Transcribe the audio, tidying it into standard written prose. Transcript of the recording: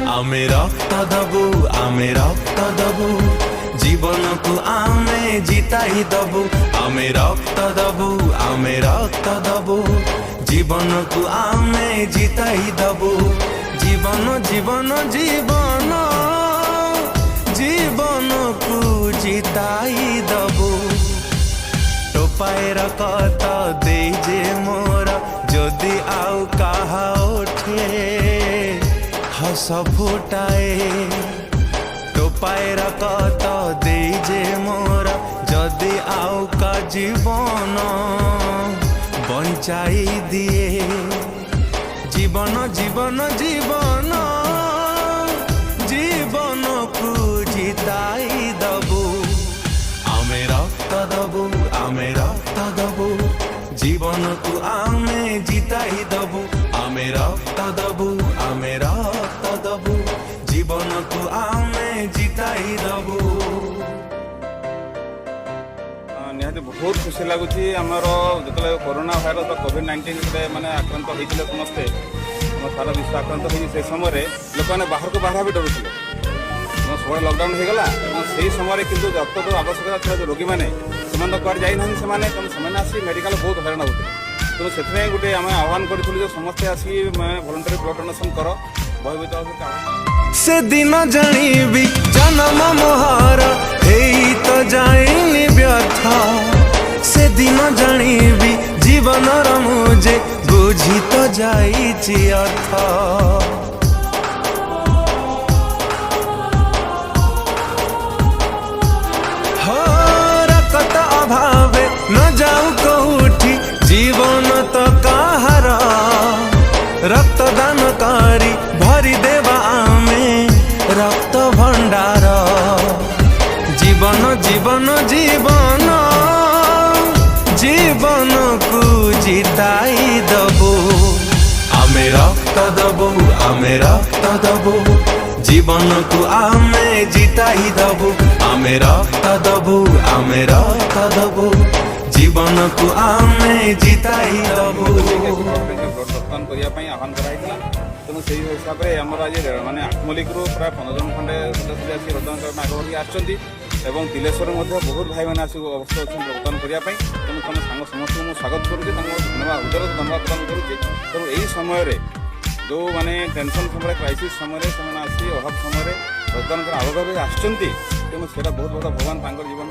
आमे रक्त दबु आमे रक्त दबु जीवन को आमे जिताई दबु आमे रक्त दबु आमे रक्त दबु जीवन को आमे जिताई दबु जीवन जीवन जीवन जीवन को जिताई दबु टोपाए रकत दे जे मोर जदि आउ कहा उठे हस फुटाए टोपाए रकत दे जे मोर जदि आउ का जीवन बंचाई दिए जीवन जीवन जीवन जीवन को जिताई दबु आमे रक्त दबु आमे रक्त दबु जीवन को आमे जिताई दबु आमे रक्त दबु आमे रक्त दबु जीवन को आमे जिताई दबु। निहाती बहुत खुशी लगुच आमर जो कोरोना भाइरस कोविड-19 मैंने आक्रांत होते समस्ते सारा विश्व आक्रांत हो समय लोक मैंने बाहर को बाहर भी डरुले सब लकडाउन हो गला से समय किंतु रक्त जो आवश्यकता था रोगी मैंने कड़े जाना आसी मेडिकल बहुत हैरान होते तेणु से गोटे आम आह्वान करूँ समस्ते आसी भलंटरी ब्लड डोनेशन कर भयभीत से दिन जानी जन्म मोहर तो जाइनी व्यथा से दिन जानी जीवन मुझे बुझी तो जाइछि अर्थ हो रक्त अभाव न जाऊ कौठी जीवन तो कहार रक्तदान करी भरी देवा आमे रक्त भंडार जीवन जीवन जीवन जीवन को जिताई दबु आमे रक्त दबु आमे रक्त दबु जीवन को आमे जिताई दबु आमे रक्त दबु आमे रक्त दबु जीवन को आमे जिताई दबु रक्तदान करने आह्वान कराइला तेणु से हिसाब से आम आज मानने आठमल्लिक प्राय 15 जन खंडे सदस्य आसी रक्तदान करने आगे आसुँच तिलेश्वर बहुत भाई मैंने आसिक अवस्था अच्छे रक्तदान करने तेणु तुम सांग समस्त मुझे स्वागत करुँच धन्यवाद हृदय धन्यवाद प्रदान करुँच तेणु यही समय जो माने टेंशन समय क्राइसिस समय आसी अभाव समय रक्तदान आगे आसुँच तेणु से बहुत बहुत भगवान जीवन